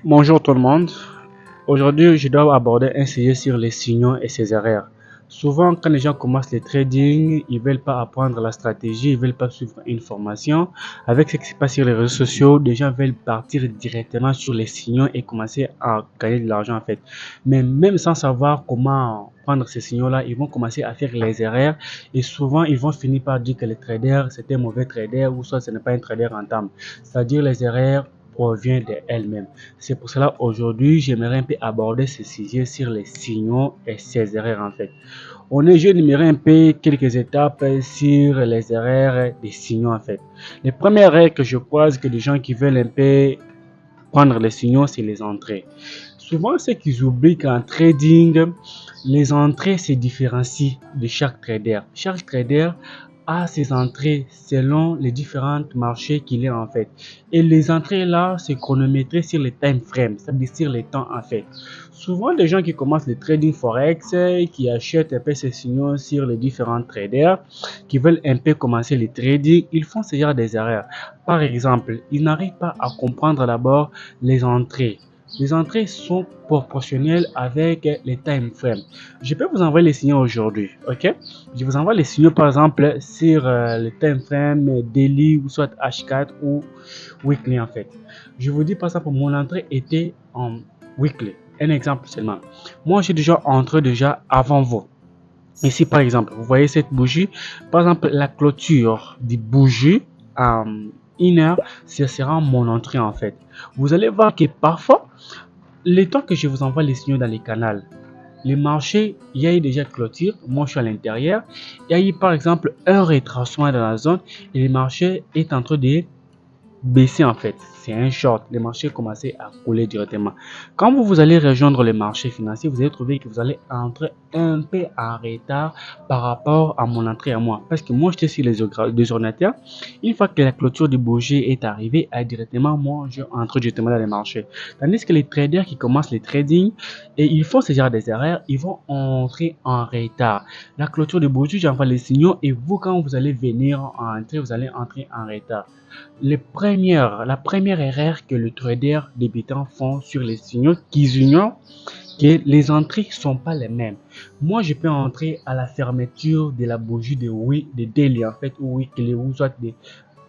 Bonjour tout le monde. Aujourd'hui, je dois aborder un sujet sur les signaux et ses erreurs. Souvent, quand les gens commencent le trading, ils veulent pas apprendre la stratégie, ils veulent pas suivre une formation. Avec ce qui se passe sur les réseaux sociaux, des gens veulent partir directement sur les signaux et commencer à gagner de l'argent en fait. Mais même sans savoir comment prendre ces signaux-là, ils vont commencer à faire les erreurs et souvent ils vont finir par dire que le trader c'est un mauvais trader ou soit ce n'est pas un trader rentable. C'est-à-dire les erreurs proviennent d'elles-mêmes. C'est pour cela aujourd'hui, j'aimerais un peu aborder ce sujet sur les signaux et ses erreurs en fait. Je numérer un peu quelques étapes sur les erreurs des signaux en fait. Les premières erreurs que je croise que les gens qui veulent un peu prendre les signaux, c'est les entrées. Souvent, c'est qu'ils oublient qu'en trading, les entrées se différencient de chaque trader. Chaque trader a ses entrées selon les différents marchés qu'il est en fait. Et les entrées là, c'est chronométré sur les time frames, c'est-à-dire sur les temps en fait. Souvent, les gens qui commencent le trading forex, qui achètent un peu ces signaux sur les différents traders, qui veulent un peu commencer le trading, ils font ce genre des erreurs. Par exemple, ils n'arrivent pas à comprendre d'abord les entrées. Les entrées sont proportionnelles avec les time frames. Je peux vous envoyer les signaux aujourd'hui, ok? Je vous envoie les signaux par exemple sur le time frame daily ou soit H4 ou weekly en fait. Je vous dis par exemple mon entrée était en weekly. Un exemple seulement. Moi j'ai déjà entré déjà avant vous. Ici par exemple, vous voyez cette bougie. Par exemple la clôture du bougie en 1 heure, ce sera mon entrée en fait. Vous allez voir que parfois, le temps que je vous envoie les signaux dans les canaux, les marchés, il y a eu déjà clôture, moi je suis à l'intérieur, il y a eu par exemple un retracement dans la zone et le marché est en train de baisser en fait. C'est un short. Les marchés commençaient à couler directement. Quand vous allez rejoindre les marchés financiers, vous allez trouver que vous allez entrer un peu en retard par rapport à mon entrée à moi. Parce que moi, j'étais sur les ordinateurs. Une fois que la clôture du bouger est arrivée, directement, moi, je entre directement dans les marchés. Tandis que les traders qui commencent les trading et ils font ce genre des erreurs, ils vont entrer en retard. La clôture du bouger, j'envoie les signaux et vous, quand vous allez venir entrer, vous allez entrer en retard. La première erreur que le trader débutant font sur les signaux qu'ils ignorent que les entrées ne sont pas les mêmes. Moi, je peux entrer à la fermeture de la bougie de daily en fait ou weekly ou soit de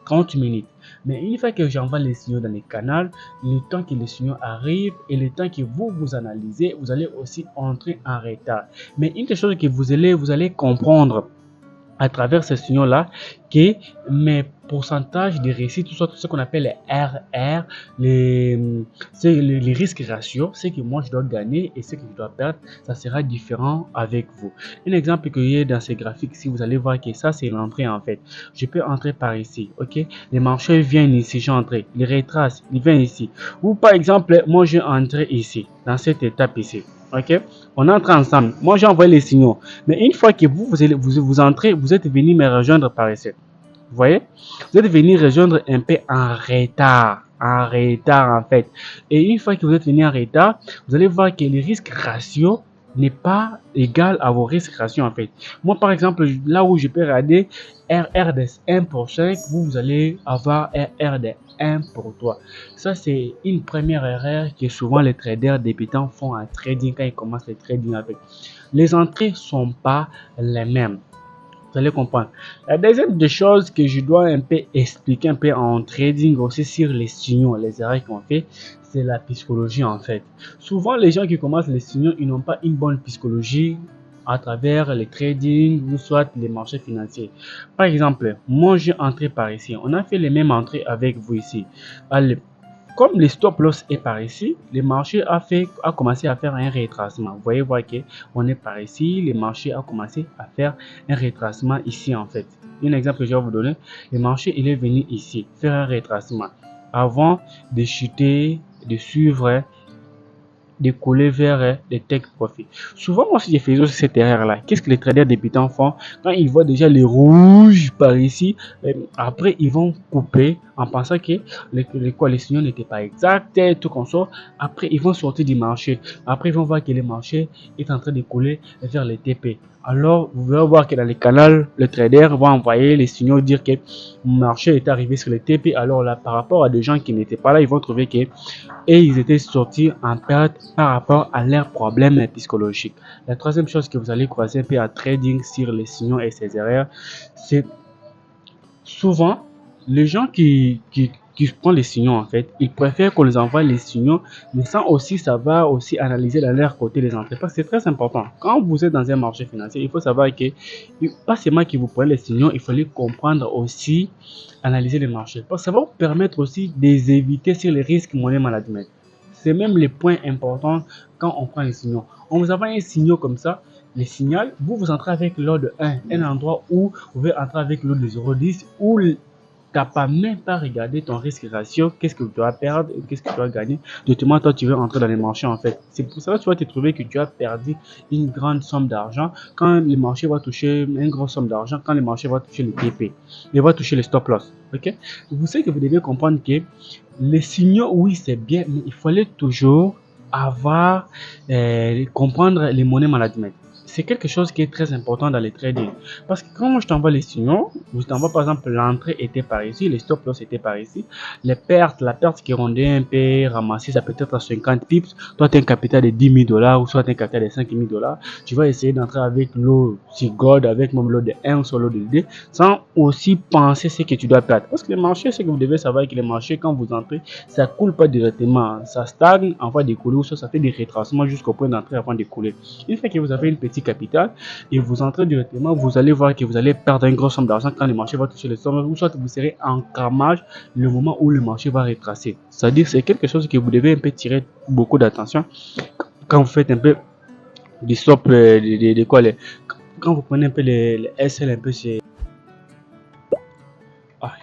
30 minutes. Mais une fois que j'envoie les signaux dans les canaux, le temps que les signaux arrivent et le temps que vous analysez, vous allez aussi entrer en retard. Mais une des choses que vous allez comprendre à travers ces signaux-là que mes pourcentages de réussite, tout ce qu'on appelle les RR, les risques ratios, c'est que moi je dois gagner et ce que je dois perdre, ça sera différent avec vous. Un exemple que j'ai dans ces graphiques, si vous allez voir que ça c'est l'entrée en fait. Je peux entrer par ici, ok? Les marchés viennent ici, j'ai entré, les retraces, ils viennent ici. Ou par exemple, moi je entrer ici, dans cette étape ici. Ok, on entre ensemble. Moi, j'ai envoyé les signaux. Mais une fois que vous entrez, vous êtes venu me rejoindre par ici. Vous voyez? Vous êtes venu rejoindre un peu en retard. En retard, en fait. Et une fois que vous êtes venu en retard, vous allez voir que le risque ratio n'est pas égal à vos risques ratios, en fait. Moi, par exemple, là où je peux regarder RR de 1 pour 5, vous allez avoir RR de 1 pour 3. Ça, c'est une première erreur que souvent les traders débutants font en trading quand ils commencent le trading avec. Les entrées ne sont pas les mêmes. Vous allez comprendre. La deuxième des choses que je dois un peu expliquer un peu en trading aussi sur les signaux, les erreurs qu'on fait, c'est la psychologie en fait. Souvent, les gens qui commencent les signaux, ils n'ont pas une bonne psychologie à travers les trading ou soit les marchés financiers. Par exemple, moi j'ai entré par ici. On a fait les mêmes entrées avec vous ici. Allez, comme le stop loss est par ici, le marché a commencé à faire un retracement. Vous voyez qu'on est par ici, le marché a commencé à faire un retracement ici en fait. Un exemple que je vais vous donner, le marché il est venu ici faire un retracement avant de chuter, de suivre, de coller vers des take profit. Souvent, moi, si je faisais cette erreur-là, qu'est-ce que les traders débutants font quand ils voient déjà les rouges par ici? Après, ils vont couper en pensant que les signaux n'étaient pas exacts, tout comme ça. Après, ils vont sortir du marché. Après, ils vont voir que le marché est en train de couler vers les TP. alors vous allez voir que dans les canaux, le trader va envoyer les signaux dire que le marché est arrivé sur le TP. Alors là, par rapport à des gens qui n'étaient pas là, ils vont trouver que ils étaient sortis en perte par rapport à leurs problèmes psychologiques. La troisième chose que vous allez croiser un peu à trading sur les signaux et ses erreurs, c'est souvent les gens qui prennent les signaux en fait, ils préfèrent qu'on les envoie les signaux, mais sans aussi savoir aussi analyser de leur côté les entrées. Parce que c'est très important. Quand vous êtes dans un marché financier, il faut savoir que pas seulement que vous prenez les signaux, il fallait comprendre aussi, analyser les marchés. Parce que ça va vous permettre aussi d'éviter sur les risques money management. C'est même les points importants quand on prend les signaux. On vous envoie un signal comme ça, les signaux, vous entrez avec l'ordre 1, un endroit où vous pouvez entrer avec l'ordre de 0,10 où tu n'as pas même pas regardé ton risque ratio, qu'est-ce que tu vas perdre, qu'est-ce que tu vas gagner. Directement, toi, tu veux entrer dans les marchés en fait. C'est pour ça que tu vas te trouver que tu as perdu une grande somme d'argent quand le marché va toucher une grosse somme d'argent, quand le marché va toucher le TP, il va toucher le stop loss. Ok? Vous savez que vous devez comprendre que les signaux, oui, c'est bien, mais il fallait toujours avoir, comprendre les monnaies management. C'est quelque chose qui est très important dans les trading. Parce que quand moi je t'envoie les signaux, je t'envoie par exemple l'entrée était par ici, les stop loss étaient par ici, les pertes, la perte qui rendait un peu ramassée, ça peut être à 50 pips. Toi, tu as un capital de 10 000 dollars ou soit un capital de 5 000 dollars. Tu vas essayer d'entrer avec l'eau sur God, avec même l'eau de 1 ou sur l'eau de 2, sans aussi penser ce que tu dois perdre. Parce que les marchés, c'est que vous devez savoir que les marchés, quand vous entrez, ça coule pas directement. Ça stagne avant de couler ou soit ça fait des retracements jusqu'au point d'entrée avant de couler. Une fois que vous avez une petite capital et vous entrez directement, vous allez voir que vous allez perdre une grosse somme d'argent quand le marché va toucher le sommet ou soit vous serez en cramage le moment où le marché va retracer. C'est-à-dire c'est quelque chose que vous devez un peu tirer beaucoup d'attention quand vous faites un peu du stop de quoi les, quand vous prenez un peu les SL un peu c'est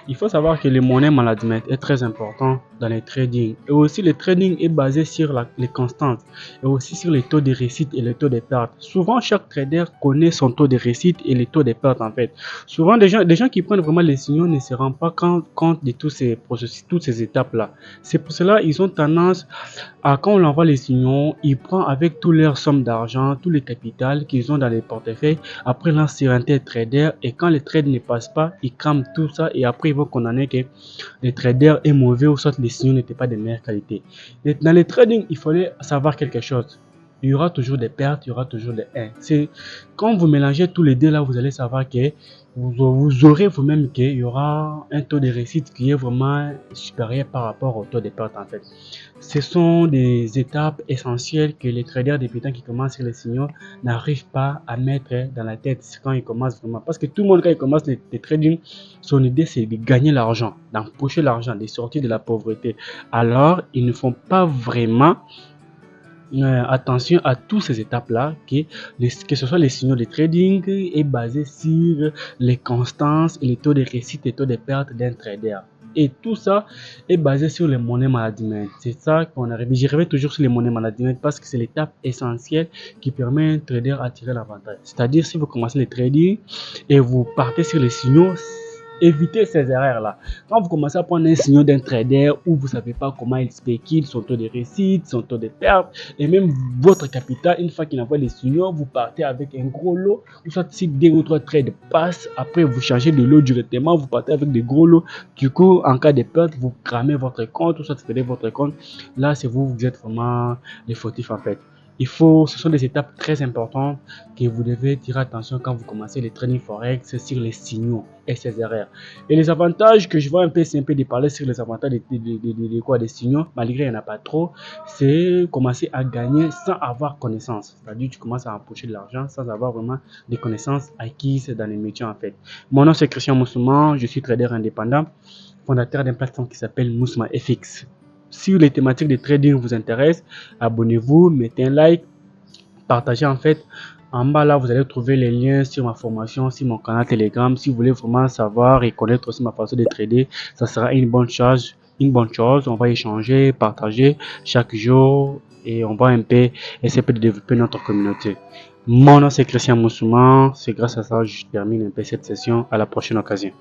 il faut savoir que le money management est très important dans les trading. Et aussi, le trading est basé sur les constantes et aussi sur les taux de réussite et les taux de perte. Souvent, chaque trader connaît son taux de réussite et les taux de perte en fait. Souvent, des gens qui prennent vraiment les signaux ne se rendent pas compte de tous ces processus, toutes ces étapes-là. C'est pour cela qu'ils ont tendance à, quand on leur envoie les signaux, ils prennent avec toutes leurs sommes d'argent, tous les capitals qu'ils ont dans les portefeuilles, après lancent sur un trader et quand le trade ne passe pas, ils crament tout ça et après ils vont condamner que le trader est mauvais ou soit les signaux n'étaient pas de meilleure qualité. Et dans le trading, il fallait savoir quelque chose. Il y aura toujours des pertes, il y aura toujours des 1. C'est quand vous mélangez tous les deux là, vous allez savoir que vous aurez vous-même qu'il y aura un taux de réussite qui est vraiment supérieur par rapport au taux de perte en fait. Ce sont des étapes essentielles que les traders débutants qui commencent sur les signaux n'arrivent pas à mettre dans la tête quand ils commencent vraiment. Parce que tout le monde, quand il commence les trading, son idée c'est de gagner l'argent, d'empocher l'argent, de sortir de la pauvreté. Alors, ils ne font pas vraiment attention à toutes ces étapes-là, que ce soit les signaux de trading est basé sur les constances et les taux de réussite et taux de perte d'un trader. Et tout ça est basé sur le money management. C'est ça qu'on arrive. J'y reviens toujours sur le money management parce que c'est l'étape essentielle qui permet à un trader à tirer l'avantage. C'est-à-dire, si vous commencez le trading et vous partez sur les signaux, évitez ces erreurs-là. Quand vous commencez à prendre un signal d'un trader où vous ne savez pas comment il spécule, son taux de réussite, son taux de perte, et même votre capital, une fois qu'il envoie les signaux, vous partez avec un gros lot, ou soit si 2 ou 3 trades passent, après vous changez de lot directement, vous partez avec des gros lots. Du coup, en cas de perte, vous cramez votre compte, ou soit vous perdez votre compte. Là, c'est vous êtes vraiment les fautifs en fait. Ce sont des étapes très importantes que vous devez tirer attention quand vous commencez les trading forex sur les signaux et ses erreurs. Et les avantages que je vois un peu, c'est un peu de parler sur les avantages des signaux, malgré il n'y en a pas trop, c'est commencer à gagner sans avoir connaissance. C'est-à-dire tu commences à empocher de l'argent sans avoir vraiment des connaissances acquises dans les métiers en fait. Mon nom c'est Christian Moussouma, je suis trader indépendant, fondateur d'une plateforme qui s'appelle Moussouma FX. Si les thématiques de trading vous intéressent, abonnez-vous, mettez un like, partagez en fait. En bas là, vous allez trouver les liens sur ma formation, sur mon canal Telegram. Si vous voulez vraiment savoir et connaître aussi ma façon de trader, ça sera une bonne chose. On va échanger, partager chaque jour et on va un peu essayer de développer notre communauté. Mon nom c'est Christian Moussouma. C'est grâce à ça que je termine un peu cette session. À la prochaine occasion.